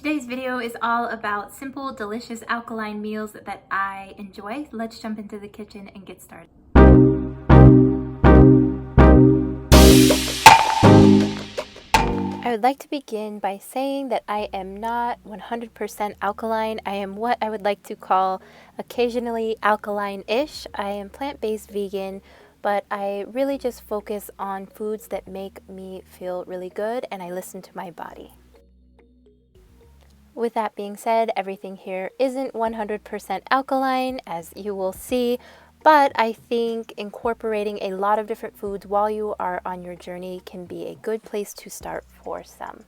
Today's video is all about simple, delicious alkaline meals that I enjoy. Let's jump into the kitchen and get started. I would like to begin by saying that I am not 100% alkaline. I am what I would like to call occasionally alkaline-ish. I am plant-based vegan, but I really just focus on foods that make me feel really good and I listen to my body. With that being said, everything here isn't 100% alkaline, as you will see, but I think incorporating a lot of different foods while you are on your journey can be a good place to start for some.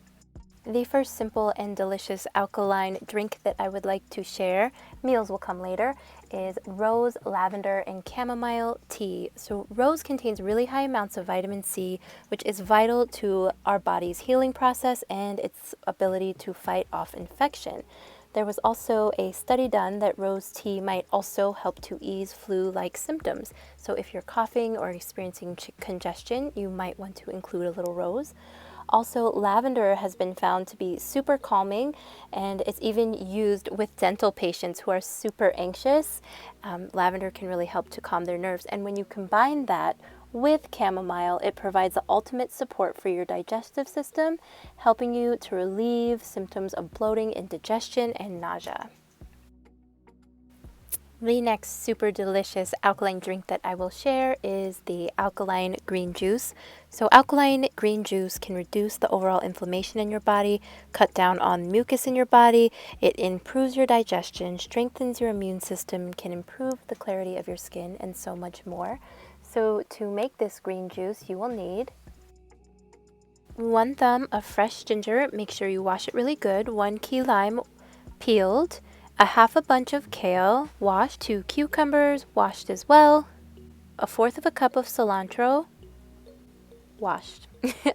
The first simple and delicious alkaline drink that I would like to share, meals will come later, is rose, lavender, and chamomile tea. So rose contains really high amounts of vitamin C, which is vital to our body's healing process and its ability to fight off infection. There was also a study done that rose tea might also help to ease flu-like symptoms. So if you're coughing or experiencing congestion, you might want to include a little rose. Also, lavender has been found to be super calming, and it's even used with dental patients who are super anxious. Lavender can really help to calm their nerves, and when you combine that with chamomile, it provides the ultimate support for your digestive system, helping you to relieve symptoms of bloating, indigestion, and nausea. The next super delicious alkaline drink that I will share is the alkaline green juice. So alkaline green juice can reduce the overall inflammation in your body, cut down on mucus in your body, it improves your digestion, strengthens your immune system, can improve the clarity of your skin, and so much more. So to make this green juice, you will need 1 thumb of fresh ginger, make sure you wash it really good, 1 key lime peeled, a half a bunch of kale, washed, 2 cucumbers, washed as well, 1/4 of a cup of cilantro, washed,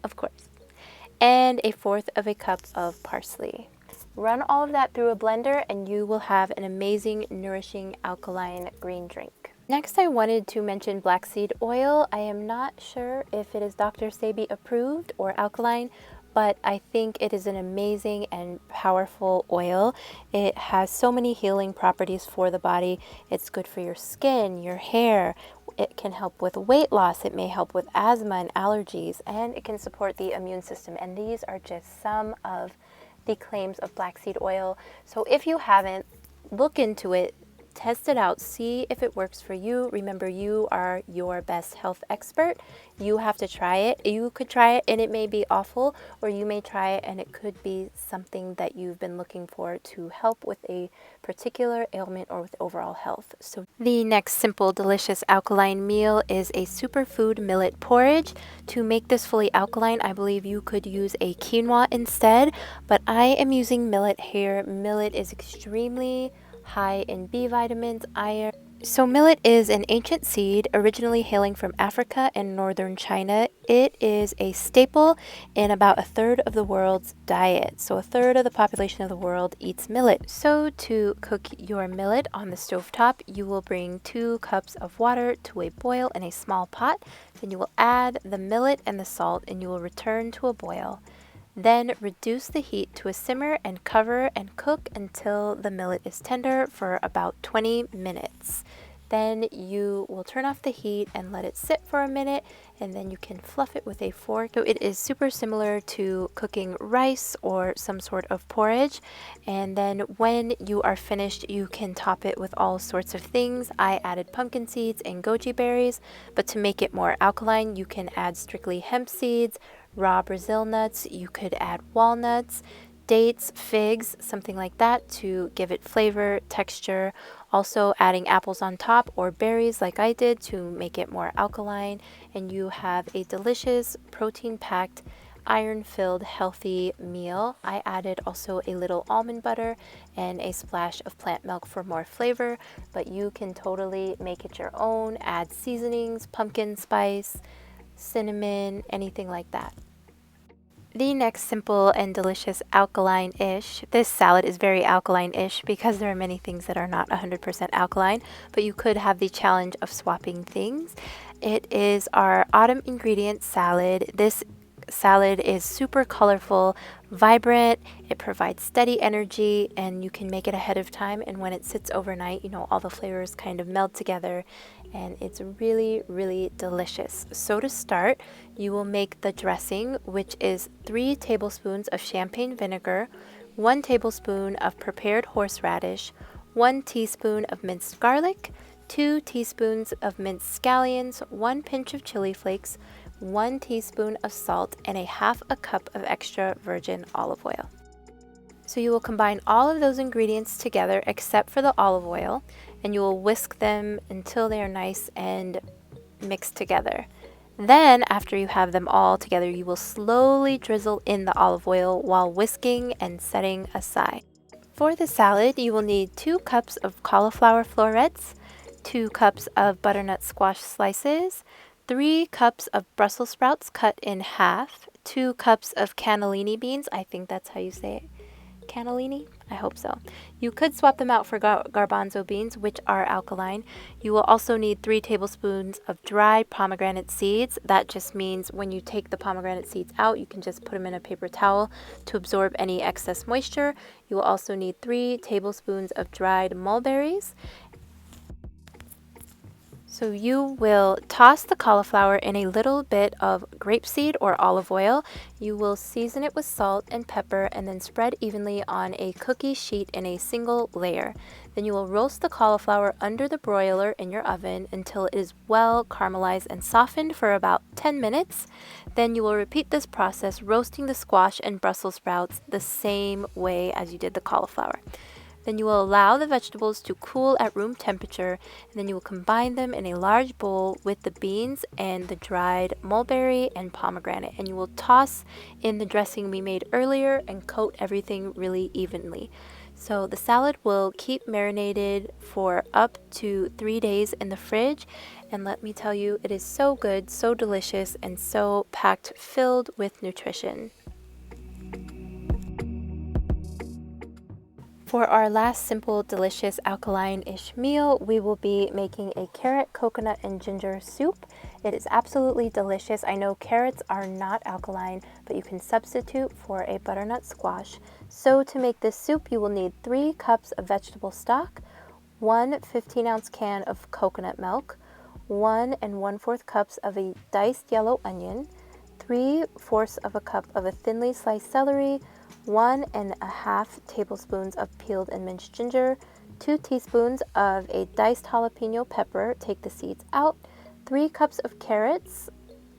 of course, and 1/4 of a cup of parsley. Run all of that through a blender and you will have an amazing, nourishing, alkaline green drink. Next, I wanted to mention black seed oil. I am not sure if it is Dr. Sebi approved or alkaline, but I think it is an amazing and powerful oil. It has so many healing properties for the body. It's good for your skin, your hair. It can help with weight loss. It may help with asthma and allergies, and it can support the immune system. And these are just some of the claims of black seed oil. So if you haven't, look into it. Test it out, see if it works for you. Remember, you are your best health expert. You have to try it. You could try it and it may be awful, or you may try it and it could be something that you've been looking for to help with a particular ailment or with overall health. So the next simple, delicious alkaline meal is a superfood millet porridge. To make this fully alkaline, I believe you could use a quinoa instead, but I am using millet here. Millet is extremely high in B vitamins, iron. So millet is an ancient seed originally hailing from Africa and northern China. It is a staple in about 1/3 of the world's diet. So 1/3 of the population of the world eats millet. So to cook your millet on the stovetop, you will bring 2 cups of water to a boil in a small pot. Then you will add the millet and the salt and you will return to a boil. Then reduce the heat to a simmer and cover and cook until the millet is tender for about 20 minutes. Then you will turn off the heat and let it sit for a minute, and then you can fluff it with a fork. So it is super similar to cooking rice or some sort of porridge. And then when you are finished, you can top it with all sorts of things. I added pumpkin seeds and goji berries, but to make it more alkaline, you can add strictly hemp seeds, raw Brazil nuts, you could add walnuts, dates, figs, something like that to give it flavor, texture. Also adding apples on top or berries like I did to make it more alkaline, and you have a delicious protein-packed, iron-filled, healthy meal. I added also a little almond butter and a splash of plant milk for more flavor, but you can totally make it your own, add seasonings, pumpkin spice, cinnamon, anything like that. The next simple and delicious alkaline-ish, this salad is very alkaline-ish because there are many things that are not 100% alkaline, but you could have the challenge of swapping things. It is our autumn ingredient salad. This salad is super colorful, vibrant, it provides steady energy, and you can make it ahead of time. And when it sits overnight, all the flavors kind of meld together, and it's really, really delicious. So to start, you will make the dressing, which is 3 tablespoons of champagne vinegar, 1 tablespoon of prepared horseradish, 1 teaspoon of minced garlic, 2 teaspoons of minced scallions, 1 pinch of chili flakes, 1 teaspoon of salt, and 1/2 cup of extra virgin olive oil. So you will combine all of those ingredients together except for the olive oil, and you will whisk them until they are nice and mixed together. Then, after you have them all together, you will slowly drizzle in the olive oil while whisking and setting aside. For the salad, you will need 2 cups of cauliflower florets, 2 cups of butternut squash slices, 3 cups of Brussels sprouts cut in half, 2 cups of cannellini beans. I think that's how you say it. Cannellini? I hope so. You could swap them out for garbanzo beans, which are alkaline. You will also need 3 tablespoons of dried pomegranate seeds. That just means when you take the pomegranate seeds out, you can just put them in a paper towel to absorb any excess moisture. You will also need 3 tablespoons of dried mulberries. So you will toss the cauliflower in a little bit of grapeseed or olive oil. You will season it with salt and pepper and then spread evenly on a cookie sheet in a single layer. Then you will roast the cauliflower under the broiler in your oven until it is well caramelized and softened for about 10 minutes. Then you will repeat this process, roasting the squash and Brussels sprouts the same way as you did the cauliflower. Then you will allow the vegetables to cool at room temperature, and then you will combine them in a large bowl with the beans and the dried mulberry and pomegranate. And you will toss in the dressing we made earlier and coat everything really evenly. So the salad will keep marinated for up to 3 days in the fridge. And let me tell you, it is so good, so delicious, and so packed, filled with nutrition. For our last simple, delicious, alkaline-ish meal, we will be making a carrot, coconut, and ginger soup. It is absolutely delicious. I know carrots are not alkaline, but you can substitute for a butternut squash. So to make this soup, you will need 3 cups of vegetable stock, 1 15-ounce can of coconut milk, 1 1/4 cups of a diced yellow onion, 3/4 cup of a thinly sliced celery, 1 1/2 tablespoons of peeled and minced ginger, 2 teaspoons of a diced jalapeno pepper, take the seeds out, 3 cups of carrots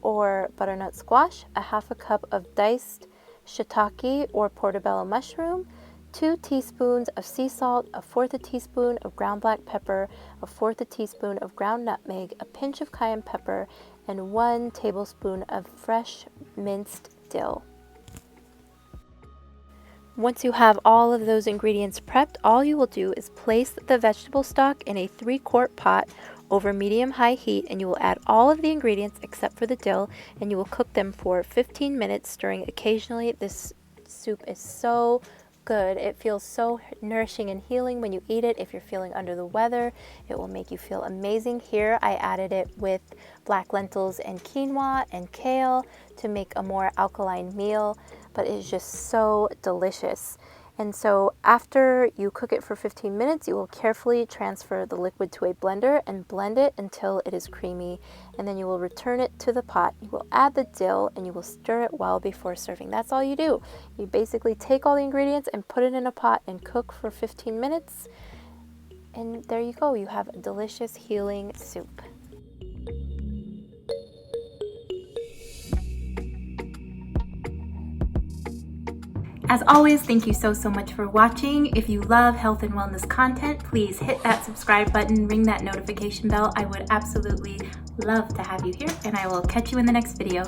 or butternut squash, 1/2 cup of diced shiitake or portobello mushroom, 2 teaspoons of sea salt, 1/4 teaspoon of ground black pepper, 1/4 teaspoon of ground nutmeg, a pinch of cayenne pepper, and 1 tablespoon of fresh minced dill. Once you have all of those ingredients prepped, all you will do is place the vegetable stock in a 3-quart pot over medium-high heat, and you will add all of the ingredients except for the dill, and you will cook them for 15 minutes, stirring occasionally. This soup is so good. It feels so nourishing and healing when you eat it. If you're feeling under the weather, it will make you feel amazing. Here, I added it with black lentils and quinoa and kale to make a more alkaline meal, but it's just so delicious. And so after you cook it for 15 minutes, you will carefully transfer the liquid to a blender and blend it until it is creamy. And then you will return it to the pot. You will add the dill and you will stir it well before serving. That's all you do. You basically take all the ingredients and put it in a pot and cook for 15 minutes. And there you go. You have a delicious healing soup. As always, thank you so much for watching. If you love health and wellness content, please hit that subscribe button, ring that notification bell. I would absolutely love to have you here, and I will catch you in the next video.